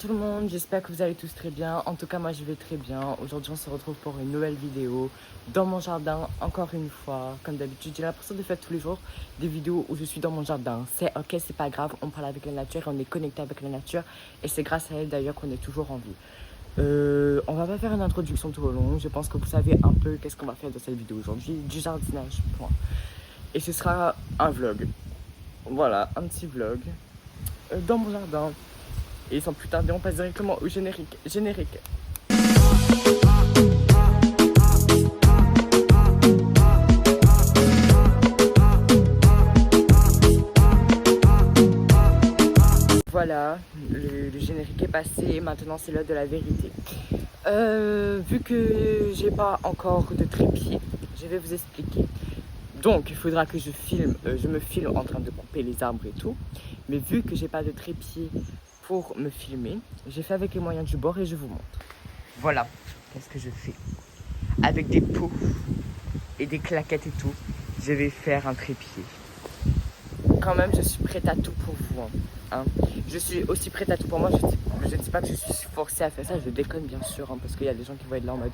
Tout le monde, j'espère que vous allez tous très bien. En tout cas, moi je vais très bien. Aujourd'hui, on se retrouve pour une nouvelle vidéo dans mon jardin, encore une fois. Comme d'habitude, j'ai l'impression de faire tous les jours des vidéos où je suis dans mon jardin. C'est ok, c'est pas grave, on parle avec la nature et on est connecté avec la nature. Et c'est grâce à elle d'ailleurs qu'on est toujours en vie. On va pas faire une introduction tout au long. Je pense que vous savez un peu qu'est-ce qu'on va faire dans cette vidéo aujourd'hui. Du jardinage, point. Et ce sera un vlog. Voilà, un petit vlog dans mon jardin. Et sans plus tarder, on passe directement au générique. Générique. Voilà, le générique est passé. Maintenant, c'est l'heure de la vérité. Vu que j'ai pas encore de trépied, je vais vous expliquer. Donc, il faudra que je me filme en train de couper les arbres et tout. Mais vu que j'ai pas de trépied pour me filmer, j'ai fait avec les moyens du bord et je vous montre. Voilà, qu'est-ce que je fais. Avec des pots et des claquettes et tout, je vais faire un trépied. Quand même, je suis prête à tout pour vous. Hein. Je suis aussi prête à tout pour moi. Je ne dis pas que je suis forcée à faire ça. Je déconne bien sûr, hein, parce qu'il y a des gens qui vont être là en mode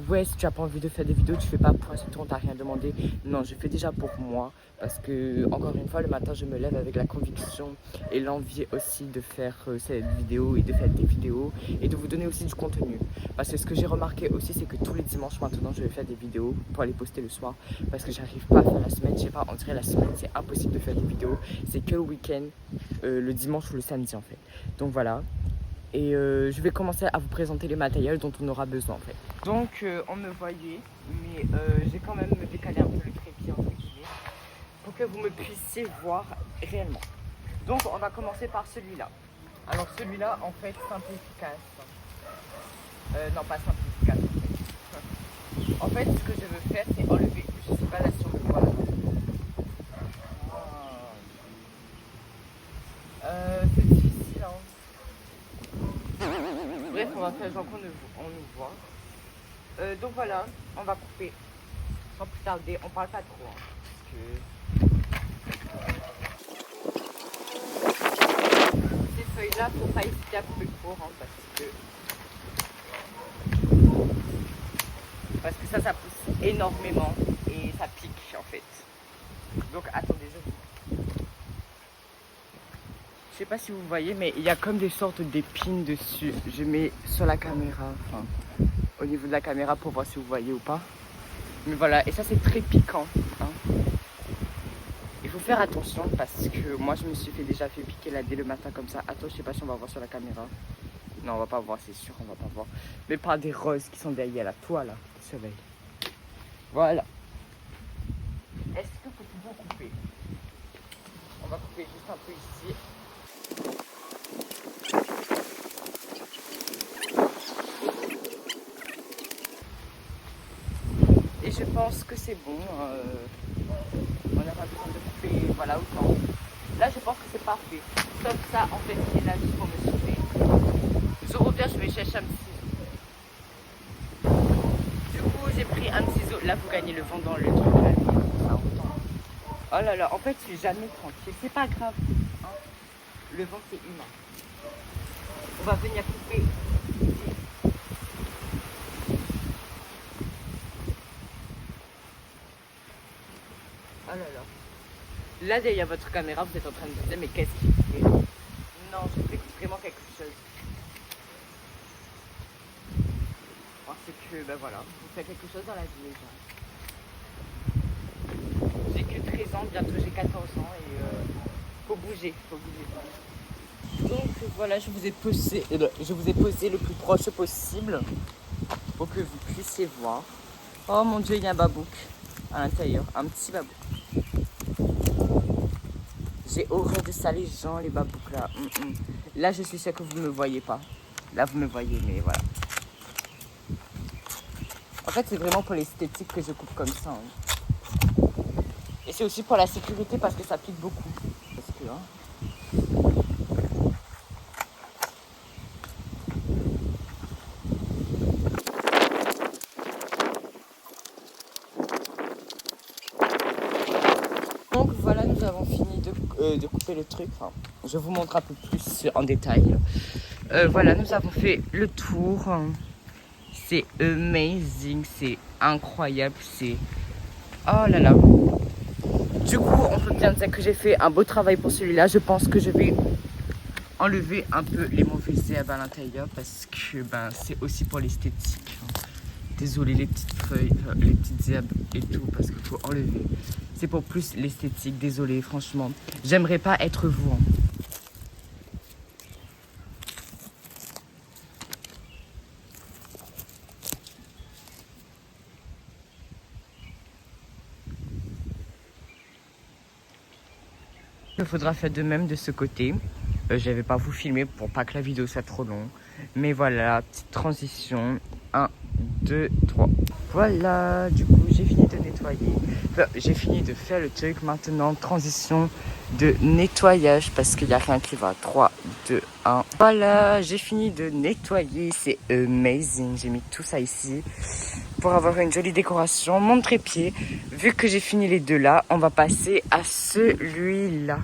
ouais, si tu n'as pas envie de faire des vidéos, tu fais pas pour tout, on t'a rien demandé. Non, je fais déjà pour moi, parce que encore une fois, le matin, je me lève avec la conviction et l'envie aussi de faire cette vidéo et de faire des vidéos et de vous donner aussi du contenu. Parce que ce que j'ai remarqué aussi, c'est que tous les dimanches maintenant, je vais faire des vidéos pour aller poster le soir, parce que j'arrive pas à faire la semaine. Je sais pas, on dirait la semaine, c'est impossible de faire des vidéos. C'est que le week-end, le dimanche ou le samedi en fait. Donc voilà. Et je vais commencer à vous présenter les matériels dont on aura besoin en fait. Donc on me voyait, mais j'ai quand même décalé un peu le trépied entre guillemets pour que vous me puissiez voir réellement. Donc on va commencer par celui-là. Alors celui-là en fait simple et efficace. Non pas simple et efficace en fait. En fait ce que je veux faire c'est enlever, je sais pas là sur le voit là. C'est difficile hein. Bref, on va faire genre qu'on nous voit. Donc voilà, on va couper. Sans plus tarder, on parle pas trop. Hein, parce que ces feuilles-là, faut pas hésiter à couper court. Hein, parce que ça pousse énormément et ça pique en fait. Donc attendez, je sais pas si vous voyez, mais il y a comme des sortes d'épines dessus. Je mets sur la caméra, enfin, au niveau de la caméra pour voir si vous voyez ou pas. Mais voilà, et ça c'est très piquant. Hein. Il faut faire attention parce que moi je me suis déjà fait piquer là dès le matin comme ça. Attends, je sais pas si on va voir sur la caméra. Non, on va pas voir, c'est sûr, on va pas voir. Mais par des roses qui sont derrière la toile, là, qui surveillent. Voilà. Est-ce que vous pouvez couper? On va couper juste un peu ici. Et je pense que c'est bon. On n'a pas besoin de couper, voilà, autant. Là, je pense que c'est parfait. Sauf ça, en fait, qui est là juste pour me sauver. Je reviens, je vais chercher un petit ciseau. Du coup, j'ai pris un ciseau. Là, vous gagnez le vent dans le truc. Là, ça autant. Oh là là, en fait, je suis jamais tranquille. C'est pas grave. Hein. Le vent, c'est humain. On va venir couper. Oh là là. Là, derrière votre caméra, vous êtes en train de dire, mais qu'est-ce qu'il fait? Non, je fais vraiment quelque chose. Parce que, ben voilà, vous faites quelque chose dans la vie, déjà. J'ai que 13 ans, bientôt j'ai 14 ans et faut bouger, faut bouger. Donc voilà, je vous ai posé le plus proche possible pour que vous puissiez voir. Oh mon dieu, il y a un babouk à l'intérieur, un petit babouk. J'ai horreur de ça, les gens, les babouks là. Là, je suis sûre que vous ne me voyez pas. Là, vous me voyez, mais voilà. En fait, c'est vraiment pour l'esthétique que je coupe comme ça. Hein. Et c'est aussi pour la sécurité parce que ça pique beaucoup. Parce que, hein. Donc voilà, nous avons fini de couper le truc. Enfin, je vous montre un peu plus en détail. Voilà, nous avons fait le tour. C'est amazing, c'est incroyable, c'est... Oh là là. Du coup, on peut bien dire que j'ai fait un beau travail pour celui-là. Je pense que je vais enlever un peu les mauvaises herbes à l'intérieur parce que ben, c'est aussi pour l'esthétique. Désolée les petites feuilles, les petites herbes et tout parce qu'il faut enlever. C'est pour plus l'esthétique, désolée franchement. J'aimerais pas être vous. Il faudra faire de même de ce côté. Je ne vais pas vous filmer pour pas que la vidéo soit trop longue. Mais voilà, petite transition. 1, 2, 3. Voilà, du coup, j'ai fini de nettoyer. Enfin, j'ai fini de faire le truc. Maintenant, transition de nettoyage parce qu'il n'y a rien qui va. 3, 2, 1. Voilà, j'ai fini de nettoyer. C'est amazing. J'ai mis tout ça ici pour avoir une jolie décoration. Mon trépied. Vu que j'ai fini les deux là, on va passer à celui-là.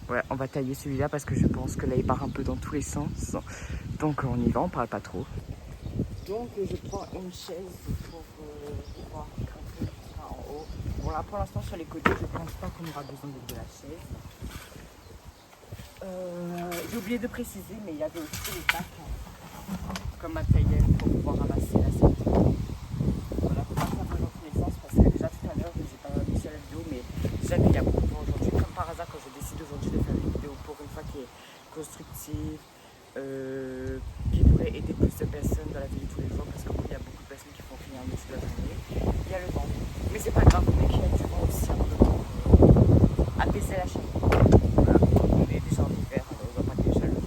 Ouais, on va tailler celui-là parce que je pense que là il part un peu dans tous les sens. Donc on y va, on parle pas trop. Donc je prends une chaise pour pouvoir grimper jusqu'à en haut. Bon là pour l'instant sur les côtés je pense pas qu'on aura besoin de la chaise. J'ai oublié de préciser mais il y avait aussi les bacs comme matériel pour pouvoir ramasser la selle. Voilà, faut pas faire dans tous les sens parce que déjà tout à l'heure j'ai pas mis sur la vidéo mais jamais il y a beaucoup de gens aujourd'hui. Comme par hasard quand je décide aujourd'hui de faire une vidéo pour une fois qui est constructive, qui pourrait aider plus de personnes dans la vie de tous les jours parce qu'il y a beaucoup de personnes qui font rien de la journée. Il y a le vent. Mais c'est pas grave, mais qu'il y a du vent aussi un peu pour apaiser la chaleur. Voilà. On est déjà en hiver, alors on va pas qu'il y ait chaleur.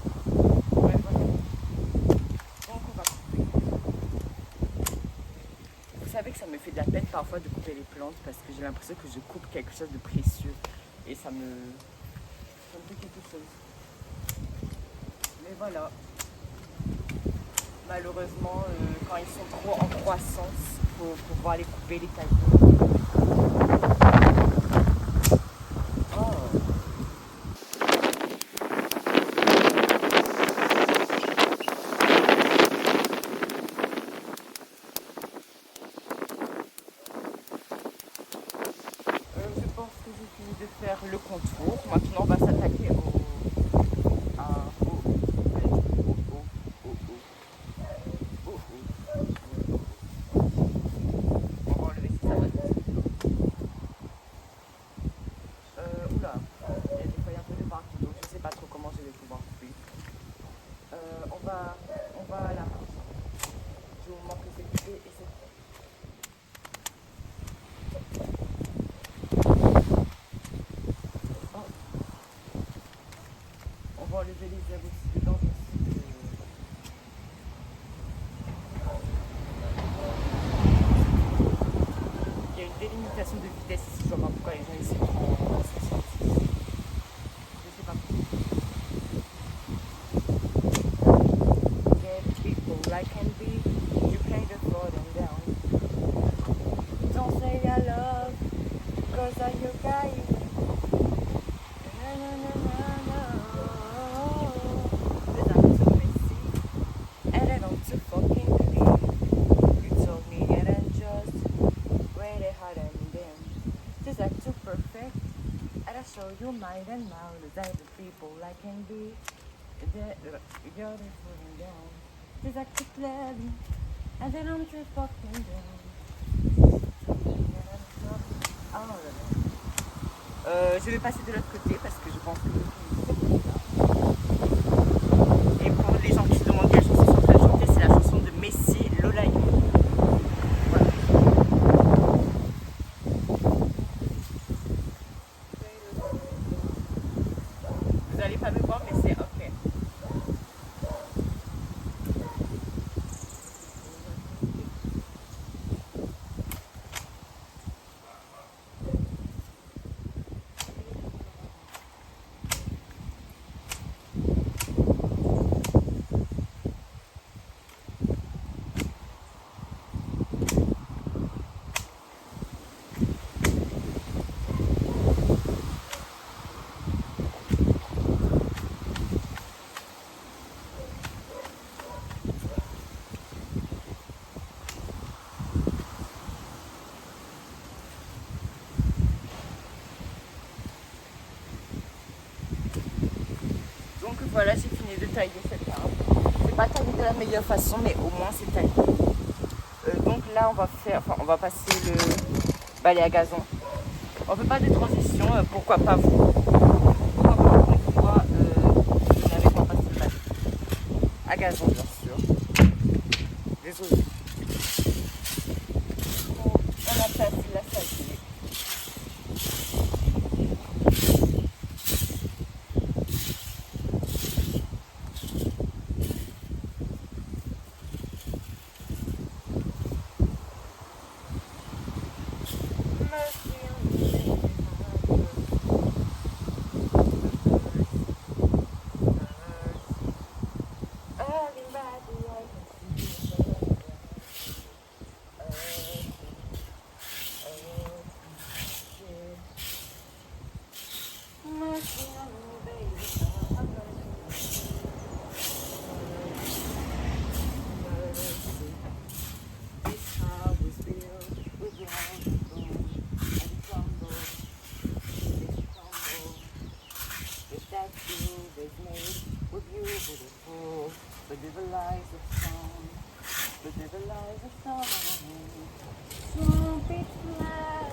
Ouais, voilà. Donc on va couper. Vous savez que ça me fait de la peine parfois de couper les plantes parce que j'ai l'impression que je coupe quelque chose de précieux et ça me fait quelque chose. Mais voilà. Malheureusement, quand ils sont trop en croissance, il faut pouvoir les couper, les tailler. Oh. Je pense que j'ai fini de faire le contour. Maintenant, on va s'attaquer au oula, il y a des feuilles un peu de partout, donc je sais pas trop comment je vais pouvoir couper. On va là. Je vais vous montrer c'est coupé et c'est fait. Oh. On va enlever les herbes aussi dedans. Il y a une délimitation de vitesse ici, je vois pas pourquoi les gens ici font ça. Je sais pas pourquoi. Get people like envy, you can't afford them down. Don't say I love, cause I'm your guy. No, no, no, no, no. But I'm too messy, and I don't too fucking clean. You told me and I'm just way harder than them. Just act too perfect, and I show you mine and mouth. The type of people I can be. You're the putting down. Just act too clever, and then I'm too fucking down. Oh, je vais passer de l'autre côté parce que je pense que et pour les gens qui se demandent quelle chanson sont en train de chanter, c'est la chanson de Messi, Lola. Voilà. Vous n'allez pas me voir, mais c'est ok. tailler cette table. C'est pas taillé de la meilleure façon, mais au moins c'est taillé. Donc là, on va passer le balai à gazon. On veut pas de transition, pourquoi pas vous? Pourquoi pas encore une fois, vous n'avez pas passé le balai à gazon, bien sûr. Désolé. On a placé la salle. The devil lies a song, the devil lies a song, trumpet fly,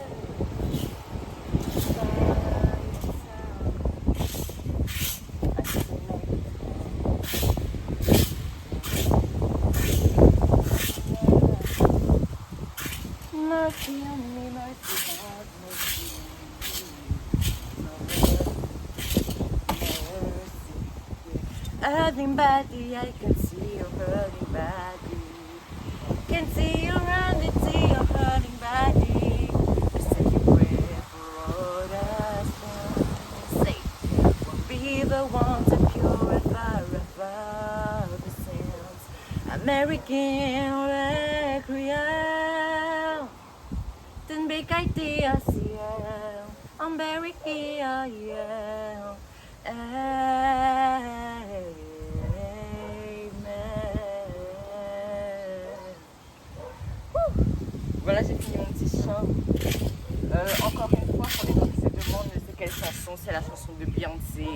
mercy on me, mercy on me. Hurting body, I can see you hurting body. Can see you running, see your hurting body. The same way for us, say, we'll be the one to purify the sins. American requiem. Then big ideas, yeah. I'm very here, yeah. Voilà, j'ai fini mon petit chant. Encore une fois, pour les gens qui se demandent c'est quelle chanson, c'est la chanson de Beyoncé,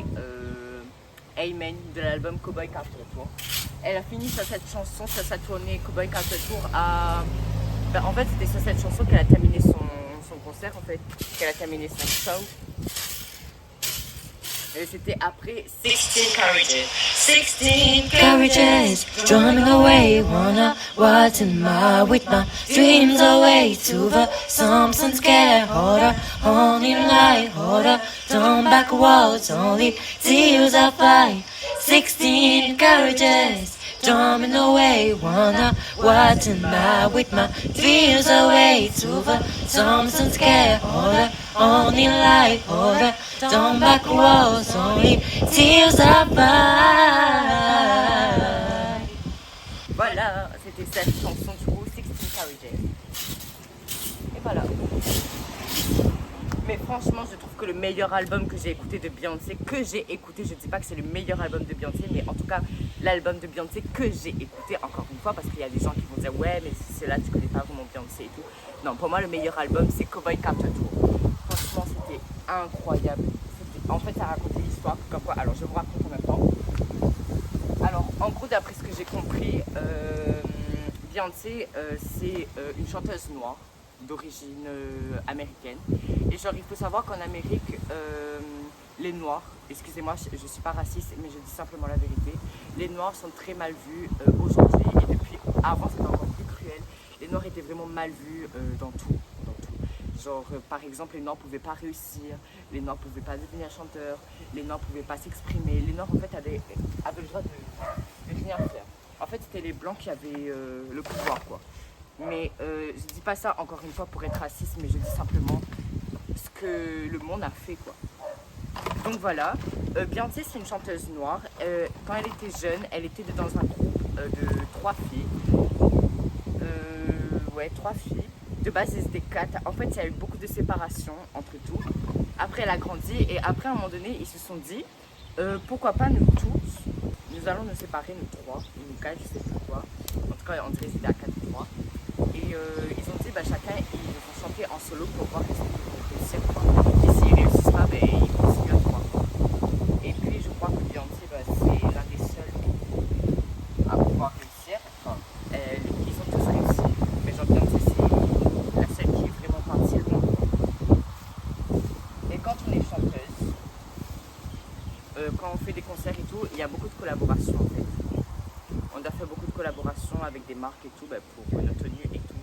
Amen, de l'album Cowboy Carter Tour. Elle a fini sur cette chanson, sur sa tournée Cowboy Carter Tour en fait, c'était sur cette chanson qu'elle a terminé son concert, en fait, qu'elle a terminé son show. Et c'était après 16 carriages. 16 carriages, drumming away, wanna watch with my dreams away to the Thompson's get harder, only light harder, turn back walls, only tears I fight. 16 carriages, drumming away, wanna watch with my dreams away to the Thompson's get harder, only light harder. Don't back walls, only tears are by. Voilà, c'était cette chanson du coup, 16 Carriages. Et voilà. Mais franchement, je trouve que le meilleur album que j'ai écouté de Beyoncé, je ne dis pas que c'est le meilleur album de Beyoncé, mais en tout cas, l'album de Beyoncé que j'ai écouté, encore une fois, parce qu'il y a des gens qui vont dire ouais, mais c'est là, tu connais pas vraiment Beyoncé et tout. Non, pour moi, le meilleur album, c'est Cowboy Carter Tour. Franchement, c'était incroyable. En fait, ça racontait l'histoire, comme quoi. Alors, je vous raconte en même temps. Alors, en gros, d'après ce que j'ai compris, Beyoncé, c'est une chanteuse noire d'origine américaine. Et genre, il faut savoir qu'en Amérique, les Noirs, excusez-moi, je ne suis pas raciste, mais je dis simplement la vérité, les Noirs sont très mal vus aujourd'hui. Et depuis, avant, c'était encore plus cruel. Les Noirs étaient vraiment mal vus dans tout. Genre, par exemple, les Noirs ne pouvaient pas réussir, les Noirs ne pouvaient pas devenir chanteurs, les Noirs ne pouvaient pas s'exprimer. Les Noirs, en fait, avaient le droit de rien faire. En fait, c'était les Blancs qui avaient le pouvoir, quoi. Mais je ne dis pas ça, encore une fois, pour être raciste, mais je dis simplement ce que le monde a fait, quoi. Donc voilà, Beyoncé, c'est une chanteuse noire. Quand elle était jeune, elle était dans un groupe de 3 filles. Ouais, 3 filles. De base, ils étaient 4. En fait, il y a eu beaucoup de séparation entre tout. Après, elle a grandi et après, à un moment donné, ils se sont dit pourquoi pas nous tous, nous allons nous séparer, nous 3, nous 4, je sais plus quoi. En tout cas, on dirait c'était à 4 ou 3. Et ils ont dit chacun, ils vont chanter en solo pour voir qu'est-ce qu'ils vont réussir, quoi. Et s'ils réussissent pas, ils continuent à 3. Et puis, je crois que Beyoncé, c'est l'un des seuls collaborations avec des marques et tout, pour nos tenues et tout.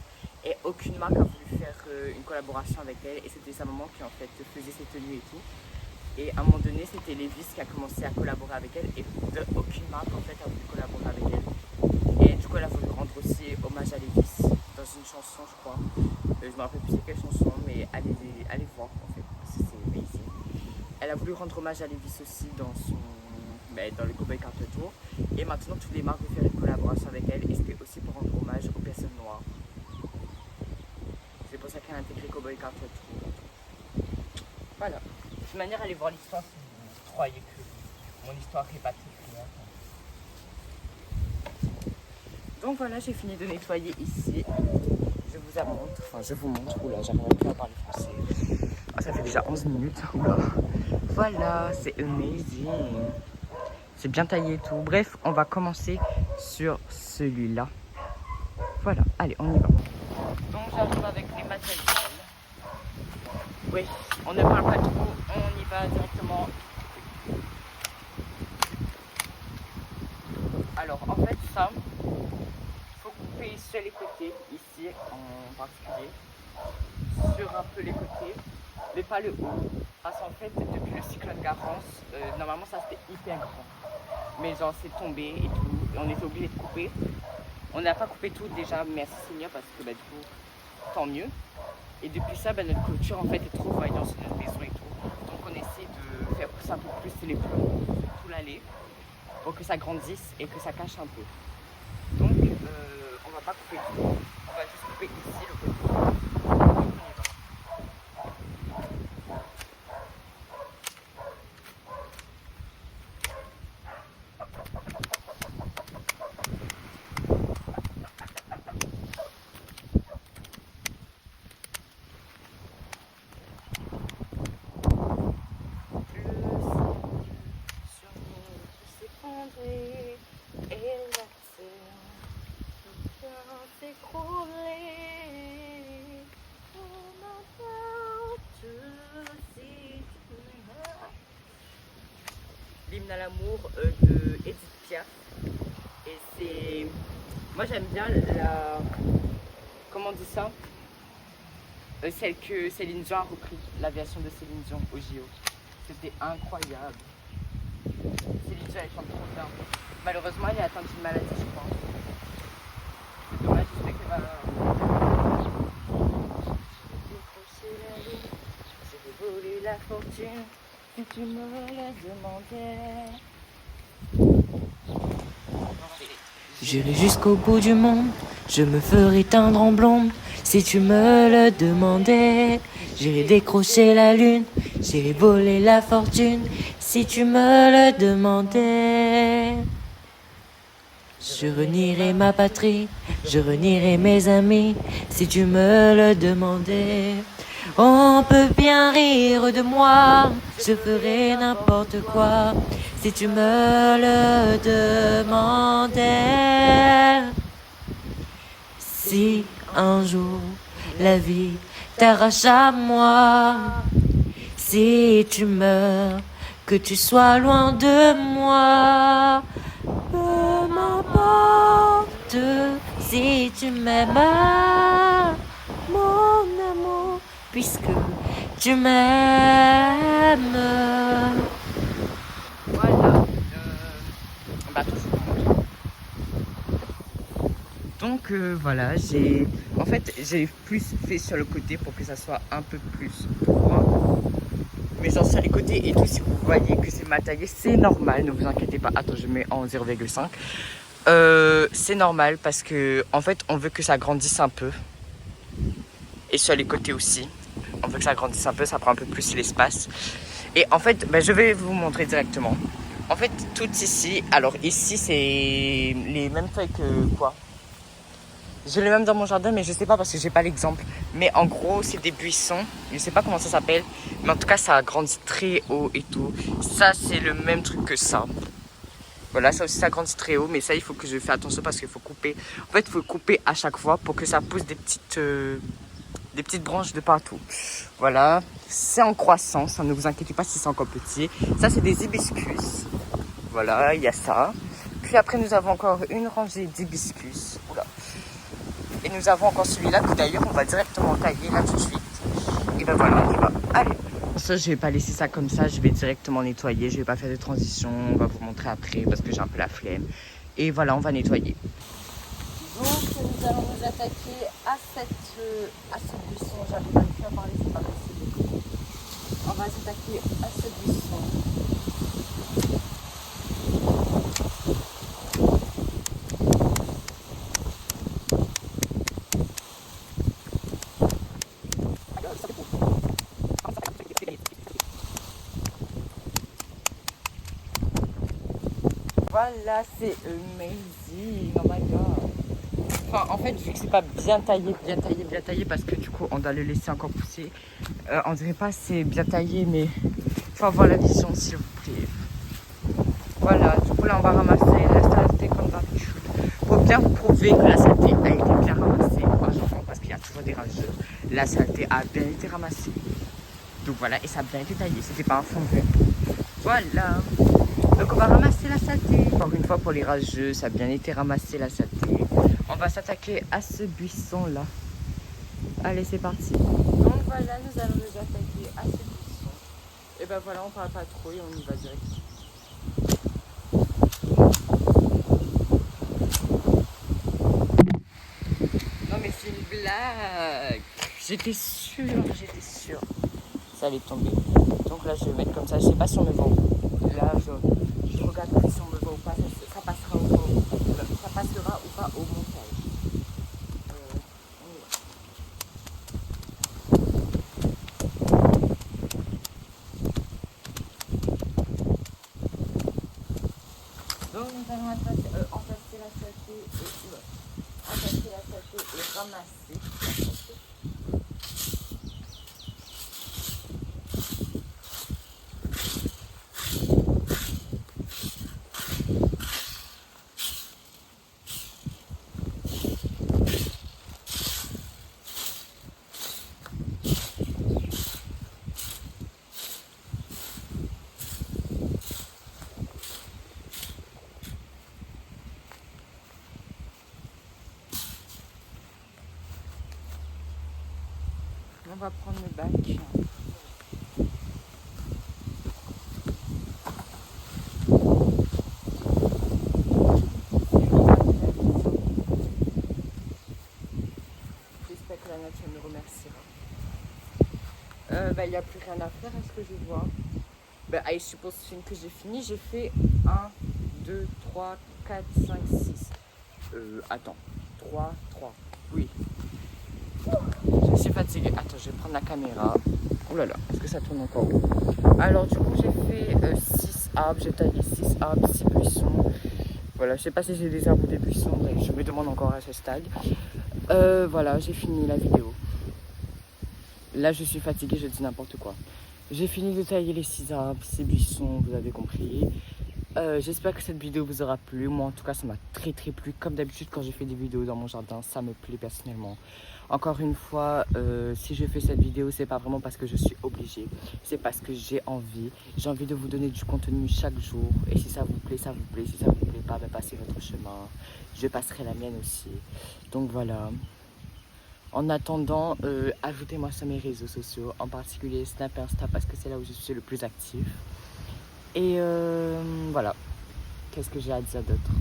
Et aucune marque a voulu faire une collaboration avec elle. Et c'était sa maman qui en fait faisait ses tenues et tout. Et à un moment donné, c'était Levi's qui a commencé à collaborer avec elle. Et aucune marque en fait a voulu collaborer avec elle. Et du coup, elle a voulu rendre aussi hommage à Levi's dans une chanson, je crois. Je me rappelle plus c'est quelle chanson, mais allez voir en fait, parce que c'est amazing. Elle a voulu rendre hommage à Levi's aussi dans le Cowboy Carter Tour. Et maintenant, toutes les marques veulent faire une collaboration avec elle. Et c'était aussi pour rendre hommage aux personnes noires. C'est pour ça qu'elle a intégré Cowboy Carter Tour. Voilà. De toute manière, allez voir l'histoire si vous croyez que mon histoire est pas très claire. Donc voilà, j'ai fini de nettoyer ici. Je vous montre. Oula, j'arrive plus à parler français. Ah, ça fait déjà 11 minutes. Oula. Voilà, c'est amazing. C'est bien taillé et tout. Bref, on va commencer sur celui-là. Voilà, allez, on y va. Donc j'arrive avec les matériels. Oui, on ne parle pas trop, on y va directement. Alors en fait ça, il faut couper sur les côtés, ici en particulier, sur un peu les côtés, mais pas le haut. Parce qu'en fait, depuis le cyclone Garance, normalement ça c'était hyper grand. Mais genre c'est tombé et tout, et on était obligé de couper. On n'a pas coupé tout déjà, merci Seigneur, parce que du coup, tant mieux. Et depuis ça, notre clôture en fait est trop voyante sur notre maison et tout. Donc on essaie de faire pousser un peu plus les plombs, tout l'allée, pour que ça grandisse et que ça cache un peu. Donc on va pas couper tout, on va juste couper ici le côté. L'hymne à l'amour de Edith Piaf. Et c'est... Moi j'aime bien la... Comment on dit ça, celle que Céline Dion a repris, la version de Céline Dion au JO. C'était incroyable. Céline Dion elle chante trop bien. Malheureusement elle est atteinte d'une maladie je crois. C'est dommage, j'espère qu'elle va... J'ai volé la fortune. Si tu me le demandais. J'irai jusqu'au bout du monde, je me ferai teindre en blonde. Si tu me le demandais, j'irai décrocher la lune, j'irai voler la fortune. Si tu me le demandais, je renierai ma patrie, je renierai mes amis. Si tu me le demandais. On peut bien rire de moi, je ferai n'importe quoi, si tu me le demandais. Si un jour la vie t'arrache à moi, si tu meurs, que tu sois loin de moi, peu m'importe si tu m'aimes, mon amour, puisque tu m'aimes. Voilà. Donc voilà, j'ai plus fait sur le côté pour que ça soit un peu plus droit. Mais genre sur les côtés et tout, si vous voyez que c'est mal taillé, c'est normal, ne vous inquiétez pas. Attends, je mets en 0,5. C'est normal parce que en fait on veut que ça grandisse un peu. Et sur les côtés aussi. On veut que ça grandisse un peu, ça prend un peu plus l'espace. Et en fait, je vais vous montrer directement. En fait, tout ici, alors ici c'est les mêmes feuilles que quoi. J'ai le même dans mon jardin, mais je sais pas parce que j'ai pas l'exemple. Mais en gros, c'est des buissons. Je sais pas comment ça s'appelle. Mais en tout cas, ça grandit très haut et tout. Ça, c'est le même truc que ça. Voilà, ça aussi, ça grandit très haut. Mais ça, il faut que je fasse attention parce qu'il faut couper. En fait, il faut couper à chaque fois pour que ça pousse des petites branches de partout. Voilà, c'est en croissance. Ne vous inquiétez pas si c'est encore petit. Ça, c'est des hibiscus. Voilà, il y a ça. puis après, nous avons encore une rangée d'hibiscus. Oula. Et nous avons encore celui-là que d'ailleurs, on va directement tailler là tout de suite. Et ben voilà, on y va. Allez. Ça, je vais pas laisser ça comme ça. Je vais directement nettoyer. Je vais pas faire de transition. On va vous montrer après parce que j'ai un peu la flemme. Et voilà, on va nettoyer. Donc, nous allons nous attaquer à ce buisson. J'arrive pas plus à parler, c'est pas possible. On va s'attaquer à ce buisson. Voilà, c'est amazing, oh my god. Enfin, en fait, vu que c'est pas bien taillé, parce que du coup, on doit le laisser encore pousser. On dirait pas c'est bien taillé, mais faut avoir la vision, s'il vous plaît. Voilà, du coup, là, on va ramasser la saleté comme d'habitude. Pour bien vous prouver que la saleté a été bien ramassée. Parce qu'il y a toujours des rageux. La saleté a bien été ramassée. Donc voilà, et ça a bien été taillé. C'était pas un fond vert. Voilà. Donc on va ramasser la saleté. Encore une fois pour les rageux, ça a bien été ramassé la saleté. On va s'attaquer à ce buisson là. Allez, c'est parti. Donc voilà, nous allons nous attaquer à ce buisson. Et ben voilà, on parle pas trop et on y va direct. Non mais c'est une blague. J'étais sûre. Ça allait tomber. Donc là je vais mettre comme ça. Je sais pas si on me voit. Là je regarde si on me voit ou pas. Ça passera ou pas. Ça passera ou pas au montage. Donc nous allons entasser la saleté et ramasser la saleté. On va prendre le bac. J'espère que la nature me remerciera. Il n'y a plus rien à faire, est-ce que je vois? I suppose que j'ai fini. J'ai fait 1, 2, 3, 4, 5, 6. Attends. 3. Oui. Je suis fatiguée. Attends, je vais prendre la caméra. Oh là là, est-ce que ça tourne encore? Alors, du coup, j'ai fait 6 arbres. J'ai taillé 6 arbres, 6 buissons. Voilà, je sais pas si j'ai des arbres ou des buissons. Mais je me demande encore à ce stade. Voilà, j'ai fini la vidéo. Là, je suis fatiguée, je dis n'importe quoi. J'ai fini de tailler les 6 arbres, 6 buissons, vous avez compris. J'espère que cette vidéo vous aura plu. Moi, en tout cas, ça m'a très plu. Comme d'habitude, quand je fais des vidéos dans mon jardin, ça me plaît personnellement. Encore une fois, si je fais cette vidéo, c'est pas vraiment parce que je suis obligée. C'est parce que j'ai envie. J'ai envie de vous donner du contenu chaque jour. Et si ça vous plaît, ça vous plaît. Si ça vous plaît pas, passez votre chemin. Je passerai la mienne aussi. Donc voilà. En attendant, ajoutez-moi sur mes réseaux sociaux, en particulier Snap et Insta parce que c'est là où je suis le plus actif. Et voilà. Qu'est-ce que j'ai à dire d'autre?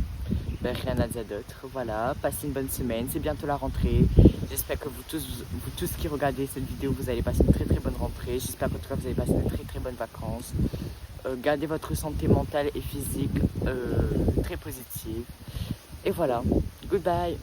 Rien à dire d'autre. Voilà, passez une bonne semaine. C'est bientôt la rentrée. J'espère que vous tous qui regardez cette vidéo, vous allez passer une très bonne rentrée. J'espère qu'en tout cas vous allez passer de très bonnes vacances. Gardez votre santé mentale et physique très positive. Et voilà. Goodbye.